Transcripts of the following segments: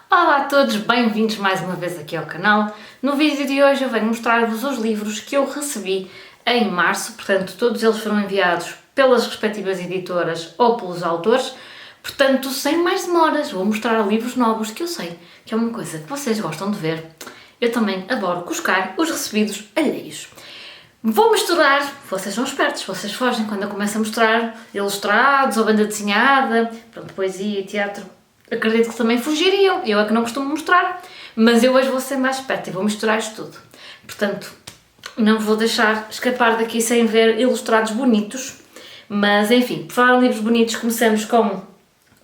Olá a todos, bem-vindos mais uma vez aqui ao canal. No vídeo de hoje eu venho mostrar-vos os livros que eu recebi em março, portanto todos eles foram enviados pelas respectivas editoras ou pelos autores, portanto sem mais demoras vou mostrar livros novos que eu sei que é uma coisa que vocês gostam de ver. Eu também adoro cuscar os recebidos alheios. Vou misturar, vocês são espertos, vocês fogem quando eu começo a mostrar ilustrados ou banda desenhada, pronto, poesia e teatro. Acredito que também fugiriam, eu é que não costumo mostrar, mas eu hoje vou ser mais esperta e vou misturar isto tudo. Portanto, não vou deixar escapar daqui sem ver ilustrados bonitos, mas enfim, por falar em livros bonitos, começamos com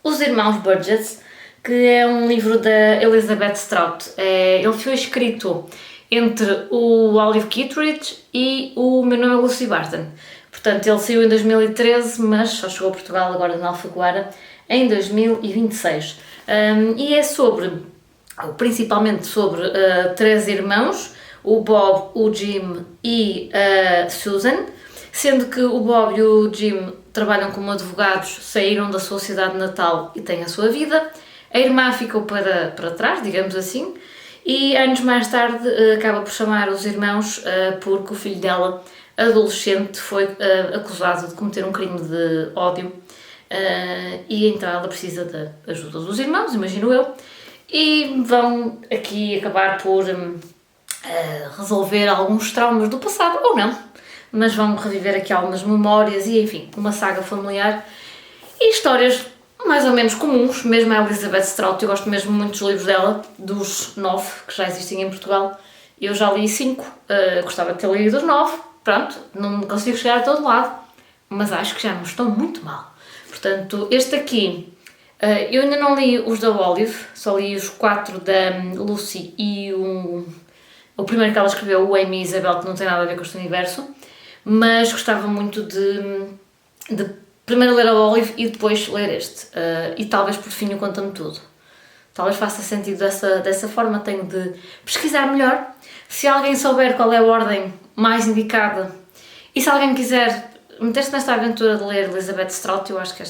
Os Irmãos Burgess, que é um livro da Elizabeth Strout. Ele foi escrito entre o Olive Kitteridge e o Meu Nome é Lucy Barton. Portanto, ele saiu em 2013, mas só chegou a Portugal agora na Alfaguara em 2026. E é principalmente sobre três irmãos, o Bob, o Jim e a Susan, sendo que o Bob e o Jim trabalham como advogados, saíram da sua cidade natal e têm a sua vida. A irmã ficou para trás, digamos assim, e anos mais tarde acaba por chamar os irmãos porque o filho dela, adolescente, foi acusado de cometer um crime de ódio e então ela precisa da ajuda dos irmãos, imagino eu, e vão aqui acabar por resolver alguns traumas do passado, ou não, mas vão reviver aqui algumas memórias e enfim, uma saga familiar e histórias mais ou menos comuns, mesmo a Elizabeth Strout, eu gosto mesmo muito dos livros dela, dos 9 que já existem em Portugal, eu já li 5, gostava de ter lido os 9, pronto, não consigo chegar a todo lado, mas acho que já não estou muito mal. Portanto, este aqui, eu ainda não li os da Olive, só li os 4 da Lucy e o primeiro que ela escreveu, o Amy e Isabel, que não tem nada a ver com este universo, mas gostava muito de primeiro ler a Olive e depois ler este, e talvez por fim o Conta-me Tudo. Talvez faça sentido dessa forma, tenho de pesquisar melhor. Se alguém souber qual é a ordem mais indicada e se alguém quiser meter-se nesta aventura de ler Elizabeth Strout, eu acho que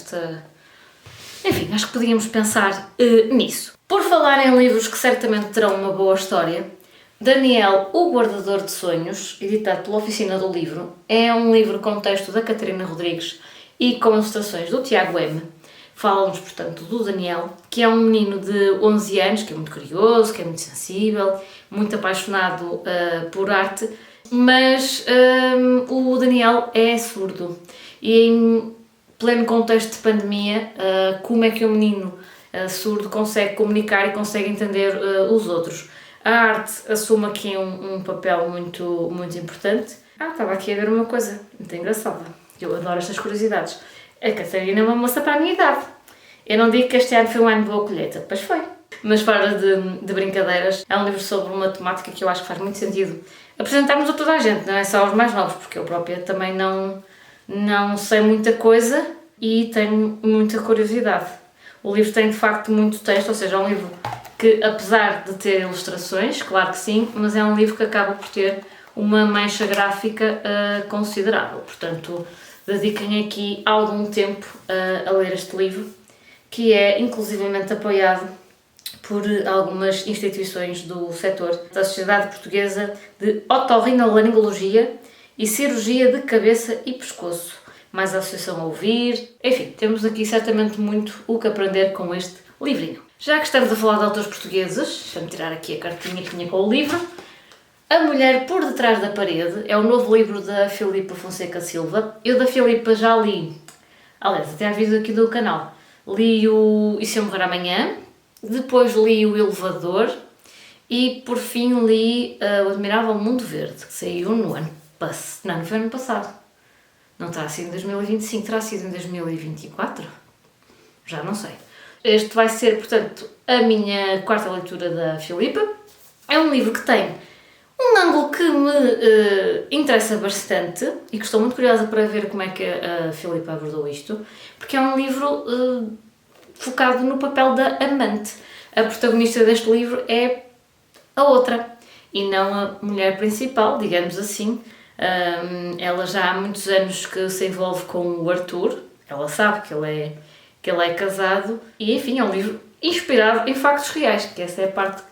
enfim, acho que podíamos pensar nisso. Por falar em livros que certamente terão uma boa história, Daniel, o Guardador de Sonhos, editado pela Oficina do Livro, é um livro com texto da Catarina Rodrigues e com ilustrações do Tiago M. Fala-nos, portanto, do Daniel, que é um menino de 11 anos, que é muito curioso, que é muito sensível, muito apaixonado por arte, mas o Daniel é surdo. E em pleno contexto de pandemia, como é que um menino surdo consegue comunicar e consegue entender os outros? A arte assume aqui um papel muito, muito importante. Estava aqui a ver uma coisa muito engraçada. Eu adoro estas curiosidades. A Catarina é uma moça para a minha idade. Eu não digo que este ano foi um ano de boa colheita, pois foi. Mas fora de brincadeiras, é um livro sobre uma temática que eu acho que faz muito sentido apresentarmos a toda a gente, não é só aos mais novos, porque eu própria também não sei muita coisa e tenho muita curiosidade. O livro tem de facto muito texto, ou seja, é um livro que, apesar de ter ilustrações, claro que sim, mas é um livro que acaba por ter uma mancha gráfica considerável. Portanto, dediquem aqui algum tempo a ler este livro, que é inclusivamente apoiado por algumas instituições do setor da Sociedade Portuguesa de Otorrinolaringologia e Cirurgia de Cabeça e Pescoço, mais a Associação a Ouvir. Enfim, temos aqui certamente muito o que aprender com este livrinho. Já que estamos a falar de autores portugueses, deixa-me tirar aqui a cartinha que tinha com o livro. A Mulher por Detrás da Parede é o novo livro da Filipa Fonseca Silva. Eu da Filipa já li, aliás, até há vídeo aqui do canal, li o E Se Eu Morrer Amanhã, depois li o Elevador e por fim li o Admirável Mundo Verde, que saiu no ano passado. Não foi ano passado. Não terá sido em 2025, terá sido em 2024? Já não sei. Este vai ser, portanto, a minha quarta leitura da Filipa. É um livro que tem um ângulo que me interessa bastante e que estou muito curiosa para ver como é que a Filipa abordou isto, porque é um livro focado no papel da amante. A protagonista deste livro é a outra e não a mulher principal, digamos assim. Ela já há muitos anos que se envolve com o Arthur, ela sabe que ele é casado e enfim, é um livro inspirado em factos reais, que essa é a parte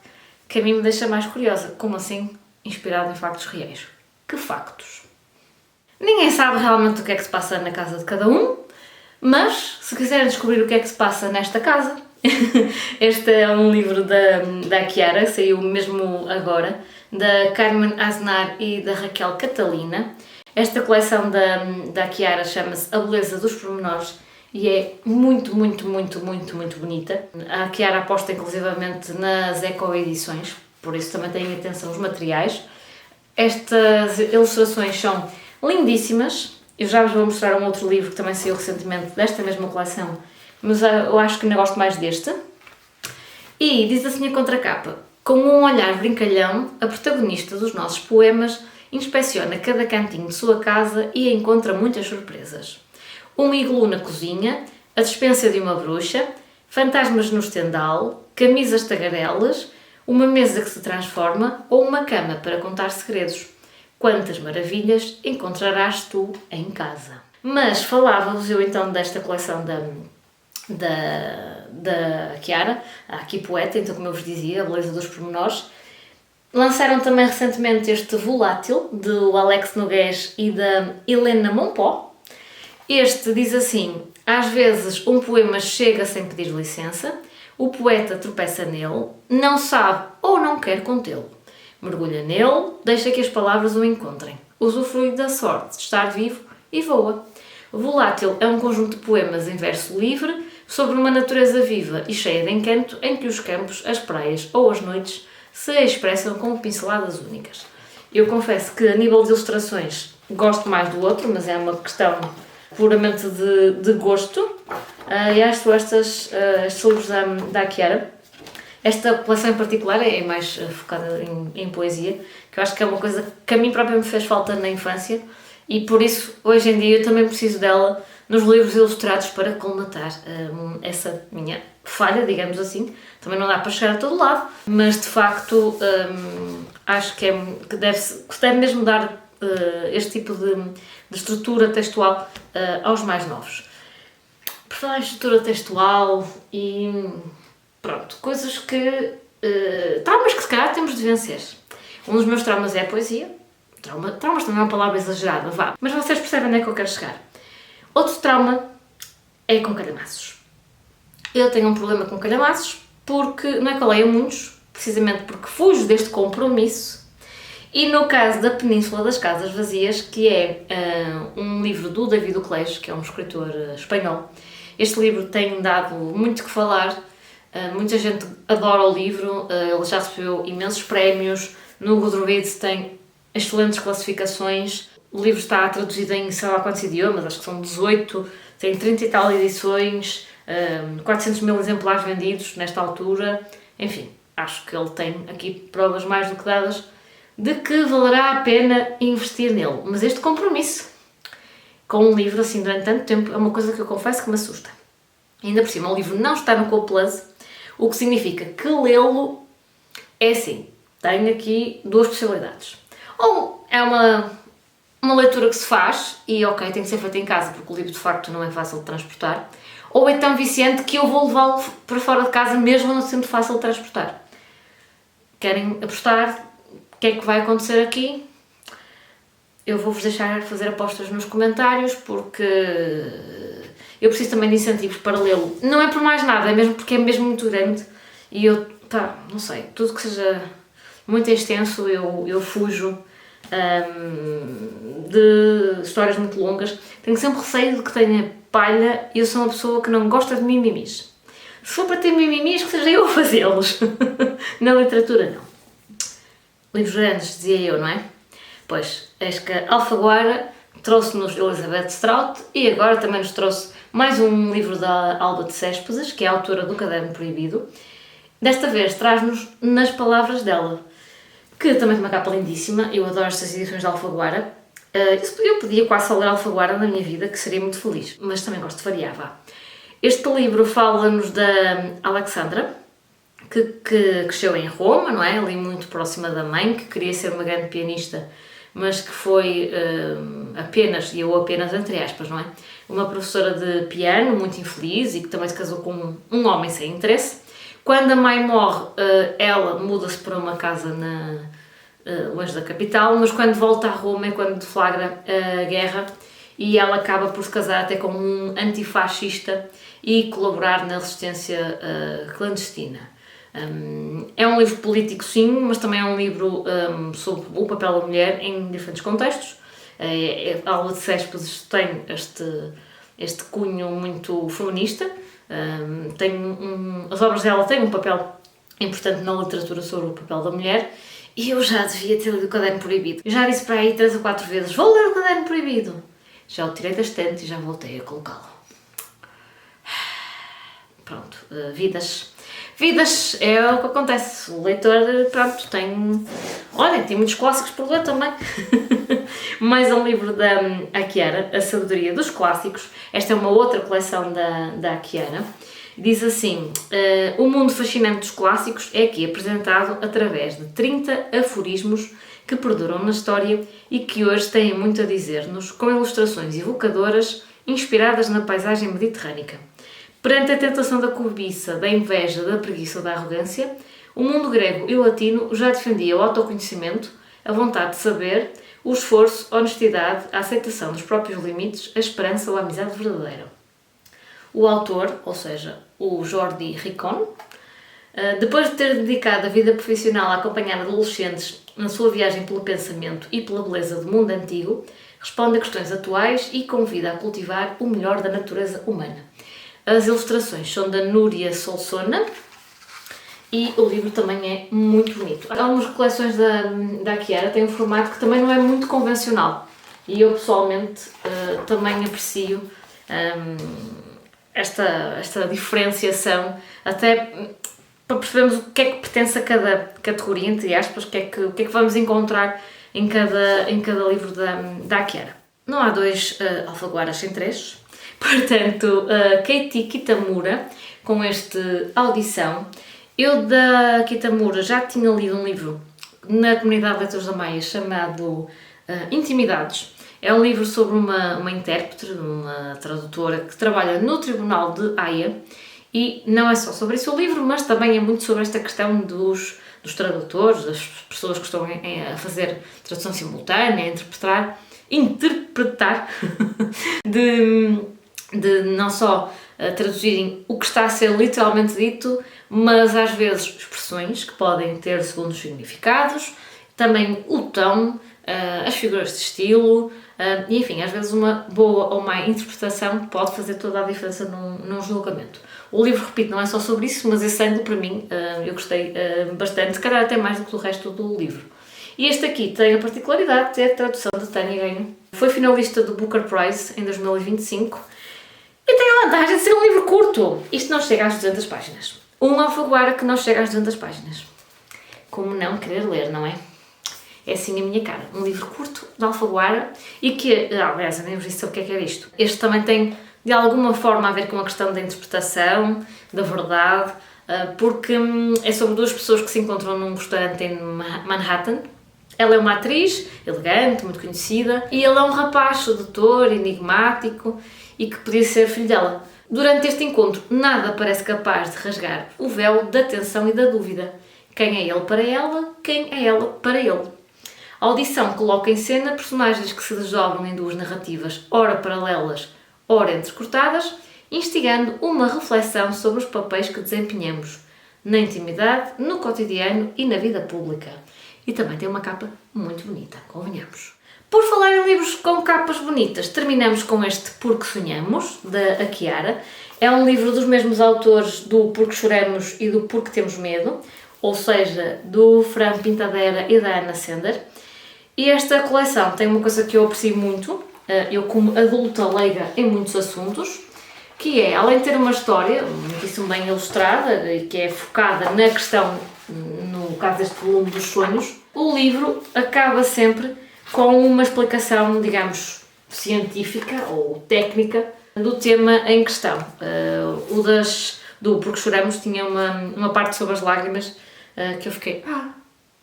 que a mim me deixa mais curiosa. Como assim inspirado em factos reais? Que factos? Ninguém sabe realmente o que é que se passa na casa de cada um, mas se quiserem descobrir o que é que se passa nesta casa, este é um livro da Chiara, saiu mesmo agora, da Carmen Aznar e da Raquel Catalina. Esta coleção da Chiara chama-se A Beleza dos Pormenores e é muito, muito, muito, muito, muito bonita. A Chiara aposta inclusivamente nas ecoedições, por isso também tenham atenção aos materiais. Estas ilustrações são lindíssimas. Eu já vos vou mostrar um outro livro que também saiu recentemente desta mesma coleção, mas eu acho que ainda gosto mais deste. E diz assim a contracapa: com um olhar brincalhão, a protagonista dos nossos poemas inspeciona cada cantinho de sua casa e encontra muitas surpresas. Um iglu na cozinha, a despensa de uma bruxa, fantasmas no estendal, camisas tagarelas, uma mesa que se transforma ou uma cama para contar segredos. Quantas maravilhas encontrarás tu em casa. Mas falava-vos eu então desta coleção da Chiara, a Aqui Poeta, então como eu vos dizia, A Beleza dos Pormenores. Lançaram também recentemente este Volátil, do Alex Nogués e da Helena Monpó. Este diz assim: às vezes um poema chega sem pedir licença, o poeta tropeça nele, não sabe ou não quer contê-lo. Mergulha nele, deixa que as palavras o encontrem. Usufrui da sorte de estar vivo e voa. Volátil é um conjunto de poemas em verso livre sobre uma natureza viva e cheia de encanto em que os campos, as praias ou as noites se expressam com pinceladas únicas. Eu confesso que a nível de ilustrações gosto mais do outro, mas é uma questão puramente de gosto. E acho estes livros da Chiara. Esta coleção em particular é mais focada em poesia, que eu acho que é uma coisa que a mim própria me fez falta na infância e por isso hoje em dia eu também preciso dela nos livros ilustrados para colmatar essa minha falha, digamos assim. Também não dá para chegar a todo lado, mas de facto acho que deve mesmo dar este tipo de estrutura textual aos mais novos. Por falar em estrutura textual e pronto, coisas que... traumas que se calhar temos de vencer. Um dos meus traumas é a poesia. Traumas também é uma palavra exagerada, vá. Mas vocês percebem onde é que eu quero chegar. Outro trauma é com calhamaços. Eu tenho um problema com calhamaços porque não é que eu leio muitos, precisamente porque fujo deste compromisso. E no caso da Península das Casas Vazias, que é um livro do David Uclés, que é um escritor espanhol, este livro tem dado muito que falar. Muita gente adora o livro, ele já recebeu imensos prémios, no Goodreads tem excelentes classificações, o livro está traduzido em sei lá quantos idiomas, acho que são 18, tem 30 e tal edições, 400 mil exemplares vendidos nesta altura, enfim, acho que ele tem aqui provas mais do que dadas de que valerá a pena investir nele, mas este compromisso com um livro assim durante tanto tempo é uma coisa que eu confesso que me assusta. Ainda por cima, o livro não está no Coplus, o que significa que lê-lo é assim, tem aqui duas possibilidades. Ou é uma leitura que se faz e ok, tem que ser feita em casa porque o livro de facto não é fácil de transportar, ou é tão viciante que eu vou levá-lo para fora de casa mesmo não sendo fácil de transportar. Querem apostar? O que é que vai acontecer aqui? Eu vou-vos deixar fazer apostas nos comentários porque eu preciso também de incentivos para lê-lo. Não é por mais nada, é mesmo porque é mesmo muito grande e eu, não sei, tudo que seja muito extenso eu fujo de histórias muito longas. Tenho sempre receio de que tenha palha e eu sou uma pessoa que não gosta de mimimis. Se for para ter mimimis, que seja eu a fazê-los. Na literatura, não. Livros grandes, dizia eu, não é? Pois, eis que a Alfaguara trouxe-nos Elizabeth Strout e agora também nos trouxe mais um livro da Alba de Céspedes, que é a autora do Caderno Proibido. Desta vez traz-nos Nas Palavras dela, que também tem uma capa lindíssima. Eu adoro estas edições da Alfaguara. Eu podia quase só ler Alfaguara na minha vida, que seria muito feliz, mas também gosto de variar, vá. Este livro fala-nos da Alexandra, que cresceu em Roma, não é? Ali muito próxima da mãe, que queria ser uma grande pianista, mas que foi apenas, e eu apenas entre aspas, não é? Uma professora de piano muito infeliz e que também se casou com um homem sem interesse. Quando a mãe morre, ela muda-se para uma casa longe da capital, mas quando volta a Roma é quando deflagra a guerra e ela acaba por se casar até com um antifascista e colaborar na resistência clandestina. É um livro político, sim, mas também é um livro sobre o papel da mulher em diferentes contextos. A aula de Céspedes tem este cunho muito feminista. As obras dela têm um papel importante na literatura sobre o papel da mulher e eu já devia ter lido o Caderno Proibido. Eu já disse para aí 3 ou 4 vezes, vou ler o Caderno Proibido. Já o tirei da estante e já voltei a colocá-lo. Pronto, vidas é o que acontece. O leitor, pronto, tem muitos clássicos por ler também. Mais um livro da Chiara, A Sabedoria dos Clássicos. Esta é uma outra coleção da Chiara. Diz assim, o mundo fascinante dos clássicos é aqui apresentado através de 30 aforismos que perduram na história e que hoje têm muito a dizer-nos, com ilustrações evocadoras inspiradas na paisagem mediterrânica. Perante a tentação da cobiça, da inveja, da preguiça ou da arrogância, o mundo grego e latino já defendia o autoconhecimento, a vontade de saber, o esforço, a honestidade, a aceitação dos próprios limites, a esperança ou a amizade verdadeira. O autor, ou seja, o Jordi Ricón, depois de ter dedicado a vida profissional a acompanhar adolescentes na sua viagem pelo pensamento e pela beleza do mundo antigo, responde a questões atuais e convida a cultivar o melhor da natureza humana. As ilustrações são da Núria Solsona e o livro também é muito bonito. Algumas coleções da Chiara têm um formato que também não é muito convencional e eu pessoalmente também aprecio esta diferenciação, até para percebermos o que é que pertence a cada categoria, entre aspas, o que é que vamos encontrar em cada livro da Chiara. Não há 2 Alfaguaras sem 3. Portanto, Katie Kitamura, com este Audição. Eu da Kitamura já tinha lido um livro na comunidade de leitores da Maia chamado Intimidades. É um livro sobre uma intérprete, uma tradutora que trabalha no Tribunal de Haia e não é só sobre isso o livro, mas também é muito sobre esta questão dos tradutores, das pessoas que estão a fazer tradução simultânea, a interpretar de não só traduzirem o que está a ser literalmente dito, mas às vezes expressões que podem ter segundos significados, também o tom, as figuras de estilo, e enfim, às vezes uma boa ou má interpretação pode fazer toda a diferença num julgamento. O livro, repito, não é só sobre isso, mas esse ângulo para mim eu gostei bastante, se calhar até mais do que o resto do livro. E este aqui tem a particularidade de ter a tradução de Tânia Ganho. Foi finalista do Booker Prize em 2025 e tem a vantagem de ser um livro curto. Isto não chega às 200 páginas. Um Alfaguara que não chega às 200 páginas. Como não querer ler, não é? É assim a minha cara. Um livro curto de Alfaguara e que, aliás, eu nem vos disse o que é isto. Este também tem, de alguma forma, a ver com a questão da interpretação, da verdade, porque é sobre 2 pessoas que se encontram num restaurante em Manhattan. Ela é uma atriz elegante, muito conhecida, e ele é um rapaz sedutor, enigmático e que podia ser filho dela. Durante este encontro, nada parece capaz de rasgar o véu da tensão e da dúvida. Quem é ele para ela? Quem é ela para ele? A Audição coloca em cena personagens que se desdobram em 2 narrativas, ora paralelas, ora entrecortadas, instigando uma reflexão sobre os papéis que desempenhamos na intimidade, no cotidiano e na vida pública. E também tem uma capa muito bonita, convenhamos. Por falar em livros com capas bonitas, terminamos com este Porque Sonhamos, da Chiara. É um livro dos mesmos autores do Porque Choramos e do Porque Temos Medo, ou seja, do Fran Pintadera e da Ana Sender. E esta coleção tem uma coisa que eu aprecio muito, eu como adulta leiga em muitos assuntos, que é, além de ter uma história muitíssimo bem ilustrada e que é focada na questão, no caso deste volume dos sonhos, o livro acaba sempre com uma explicação, digamos, científica ou técnica do tema em questão. Do Porque Choramos tinha uma parte sobre as lágrimas que eu fiquei,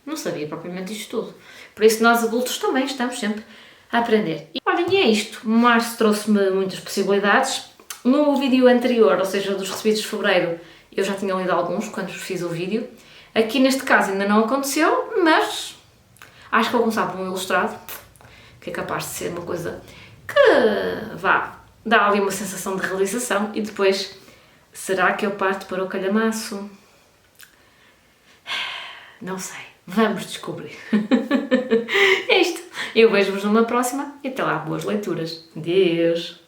não sabia propriamente isto tudo. Por isso nós adultos também estamos sempre a aprender. E olhem, é isto. Março trouxe-me muitas possibilidades. No vídeo anterior, ou seja, dos recebidos de fevereiro, eu já tinha lido alguns quando fiz o vídeo. Aqui neste caso ainda não aconteceu, mas acho que vou começar por um ilustrado, que é capaz de ser uma coisa que dá ali uma sensação de realização. E depois, será que eu parto para o calhamaço? Não sei, vamos descobrir. É isto, eu vejo-vos numa próxima e até lá, boas leituras. Adeus!